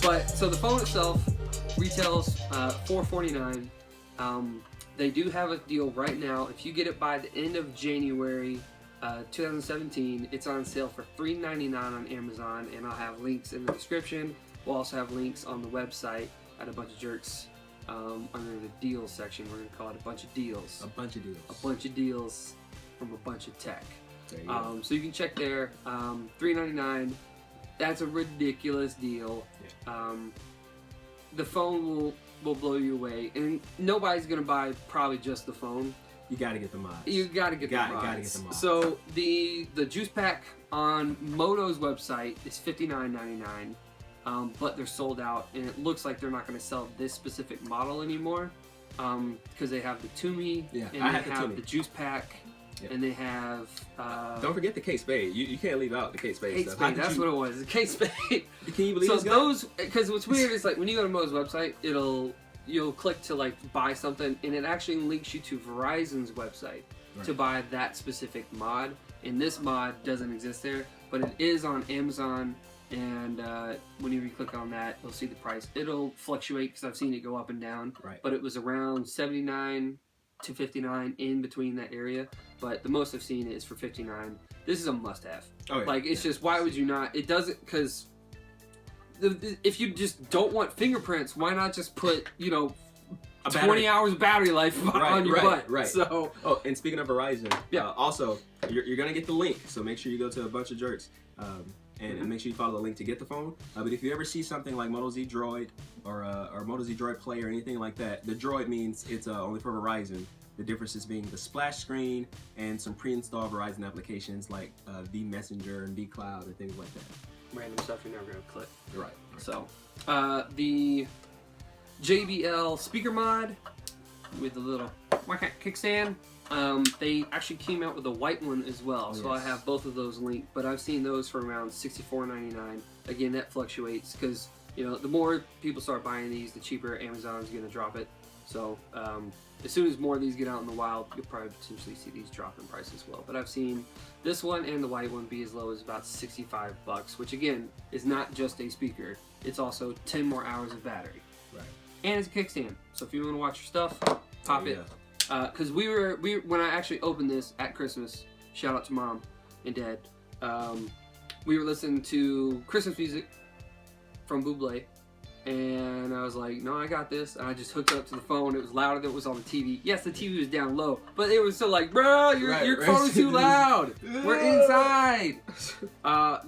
But so the phone itself retails $449. They do have a deal right now. If you get it by the end of January 2017, it's on sale for $399 on Amazon, and I'll have links in the description. We'll also have links on the website at A Bunch of Jerks under the deals section. We're going to call it A Bunch of Deals. A bunch of deals. A bunch of deals from a bunch of tech. There you go. So you can check there. $399. That's a ridiculous deal. Yeah. The phone will blow you away, and nobody's gonna buy probably just the phone. You gotta get the mods. You gotta get the mods. Gotta get the mods. So the juice pack on Moto's website is $59.99, but they're sold out, and it looks like they're not gonna sell this specific model anymore, because they have the Toomey, and they have the juice pack. Yep. And they have... don't forget the Kate Spade. You can't leave out the Kate Spade stuff. Spade, that's what it was. The Kate Spade. Can you believe so this guy? those... Because what's weird is, like, when you go to Mo's website, you'll click to, like, buy something, and it actually links you to Verizon's website to buy that specific mod. And this mod doesn't exist there, but it is on Amazon. And whenever you click on that, you'll see the price. It'll fluctuate because I've seen it go up and down. Right. But it was around $79 to $59 in between that area, but the most I've seen is for $59. This is a must-have. Oh, yeah. Like, it's just, why would you not? It doesn't, because if you just don't want fingerprints, why not just put 20 hours of battery life on your butt? Right. So. Oh, and speaking of Verizon, yeah. Also you're gonna get the link, so make sure you go to A Bunch of Jerks. And make sure you follow the link to get the phone. But if you ever see something like Moto Z Droid or Moto Z Droid Play or anything like that, the Droid means it's only for Verizon. The differences being the splash screen and some pre-installed Verizon applications like V Messenger and V Cloud and things like that. Random stuff you're never gonna click. Right. So the JBL speaker mod with the little kickstand. They actually came out with a white one as well, so I have both of those linked, but I've seen those for around $64.99. Again, that fluctuates because the more people start buying these, the cheaper Amazon's going to drop it. So as soon as more of these get out in the wild, you'll probably potentially see these drop in price as well. But I've seen this one and the white one be as low as about $65, which again is not just a speaker; it's also 10 more hours of battery. Right. And it's a kickstand, so if you want to watch your stuff, pop it. Because when I actually opened this at Christmas, shout out to Mom and Dad, we were listening to Christmas music from Bublé, and I was like, no, I got this, and I just hooked it up to the phone. It was louder than it was on the TV. Yes, the TV was down low, but it was still like, bro, your phone's too loud. We're inside.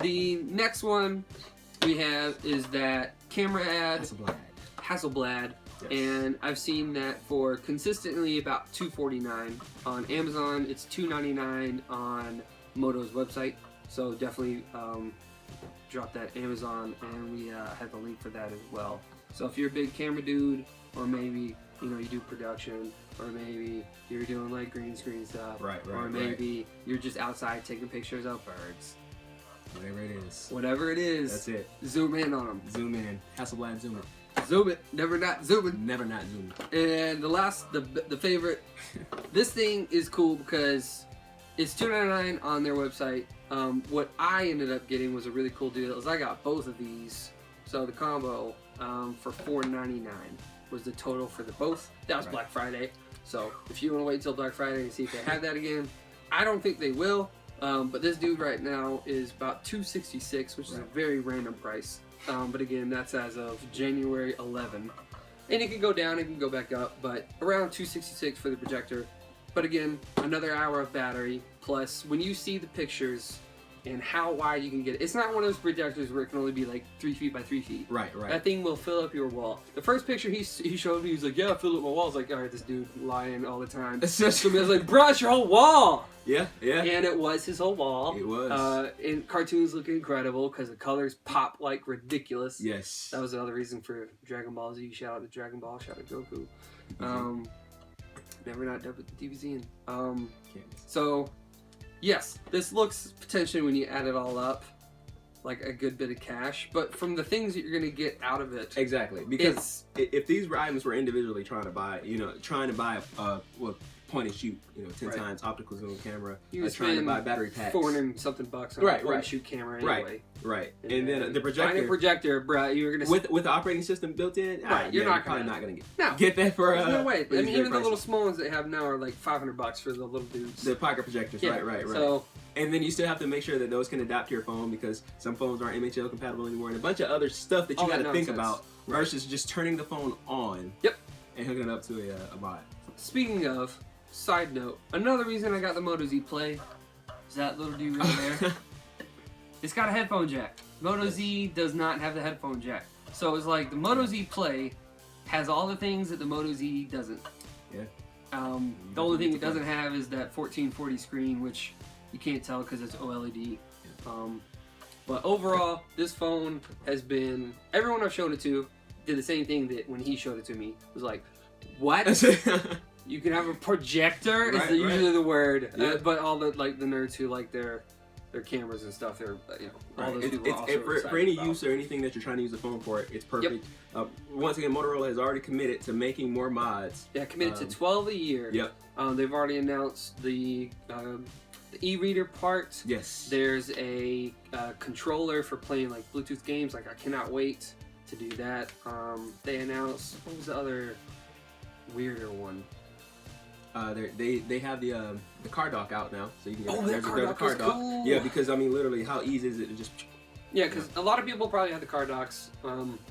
The next one we have is that camera ad, Hasselblad. Yes. And I've seen that for consistently about $249 on Amazon. It's $299 on Moto's website. So definitely drop that Amazon, and we have the link for that as well. So if you're a big camera dude, or maybe you do production, or maybe you're doing like green screen stuff, or maybe you're just outside taking pictures of birds. Whatever it is. That's it. Zoom in on them. Zoom in. Hasselblad zoom in. Zoom it, never not zooming. Never not zooming. And the last, the favorite, this thing is cool because it's $299 on their website. What I ended up getting was a really cool deal. Is I got both of these, so the combo for $499 was the total for the both. That was Black Friday. So if you want to wait till Black Friday and see if they have that again, I don't think they will. But this dude right now is about $266, which is a very random price. But again, that's as of January 11. And it can go down, it can go back up, but around $266 for the projector. But again, another hour of battery, plus when you see the pictures and how wide you can get it. It's not one of those projectors where it can only be like 3 feet by 3 feet. Right. That thing will fill up your wall. The first picture he showed me, he was like, yeah, I filled up my wall. I was like, all right, this dude lying all the time. So I was like, bro, it's your whole wall. Yeah. And it was his whole wall. It was. And cartoons look incredible because the colors pop like ridiculous. Yes. That was another reason for Dragon Ball Z. Shout out to Dragon Ball. Shout out to Goku. Never not done with the DBZ. So, yes, this looks potentially, when you add it all up, like a good bit of cash. But from the things that you're going to get out of it, exactly, because if these items were individually trying to buy point and shoot, 10 Right. times optical zoom camera. You can trying to spend buy battery packs. $400 something on a point and shoot camera anyway. Right. And then the projector. Find a projector, bro. You're gonna with the operating system built in. Right. You're probably not gonna get that for. There's no way. I mean, even the pricey. little small ones they have now are like $500 for the little dudes. The pocket projectors. Yeah. Right. So. And then you still have to make sure that those can adapt to your phone because some phones aren't MHL compatible anymore, and a bunch of other stuff that you got to think about versus just turning the phone on. Yep. And hooking it up to a mod. Speaking of, side note, another reason I got the Moto Z Play is that little dude right there. It's got a headphone jack. Moto Z does not have the headphone jack. So it's like the Moto Z Play has all the things that the Moto Z doesn't. Yeah. The only thing it doesn't have is that 1440 screen, which you can't tell because it's OLED. But overall, this phone has been, everyone I've shown it to did the same thing that when he showed it to me. Was like, what? You can have a projector? Is usually the word. Yeah. But all the nerds who like their cameras and stuff, they're all those people are also for any use or anything that you're trying to use the phone for, it's perfect. Yep. Once again, Motorola has already committed to making more mods. Yeah, committed to 12 a year. Yep. They've already announced the e-reader part. Yes. There's a controller for playing like Bluetooth games. Like I cannot wait to do that. They announced, what was the other weirder one? They have the car dock out now, so you can get there's a car dock. Cool. Yeah, because I mean, literally, how easy is it to just? Yeah, because a lot of people probably have the car docks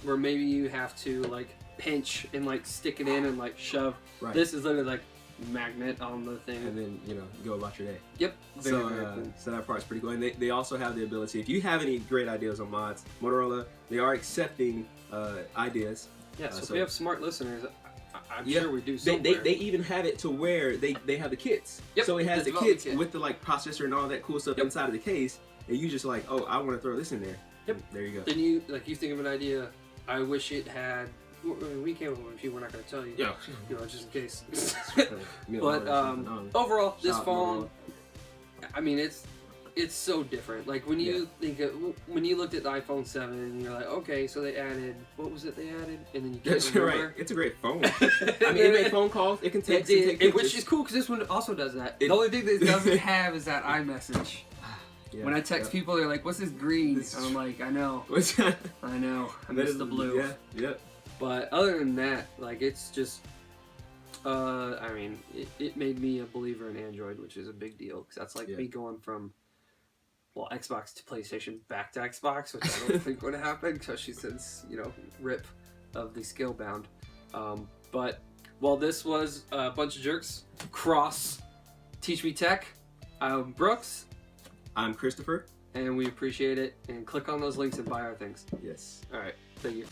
where maybe you have to like pinch and like stick it in and like shove. Right. This is literally like magnet on the thing, and then go about your day. Yep. So that part's pretty cool, and they also have the ability. If you have any great ideas on mods, Motorola, they are accepting ideas. Yeah. So if we have smart listeners, I'm sure we do somewhere. They even have it to where they have the kits. Yep, so it has the kits kit with the like processor and all that cool stuff inside of the case, and you just like, oh, I want to throw this in there. Yep. There you go. Then you think of an idea. I wish it had. We came up with a few. We're not going to tell you. Yeah. Just in case. But overall, this phone, I mean, it's so different. Like when you when you looked at the iPhone 7, and you're like, okay, so they added, what was it they added? And then you can't remember. Right. It's a great phone. I mean, it makes phone calls. It can take pictures. Which is cool because this one also does that. The only thing that it doesn't have is that iMessage. Yeah, when I text people, they're like, "What's this green?" And I'm like, "I know, I know, I miss the blue." Yeah. But other than that, like, it's just, I mean, it made me a believer in Android, which is a big deal because that's like me going from, Xbox to PlayStation back to Xbox, which I don't think would happen, especially since RIP of the Scalebound. But this was a bunch of jerks cross Teach Me Tech. I'm Brooks. I'm Christopher. And we appreciate it. And click on those links and buy our things. Yes. All right. Thank you.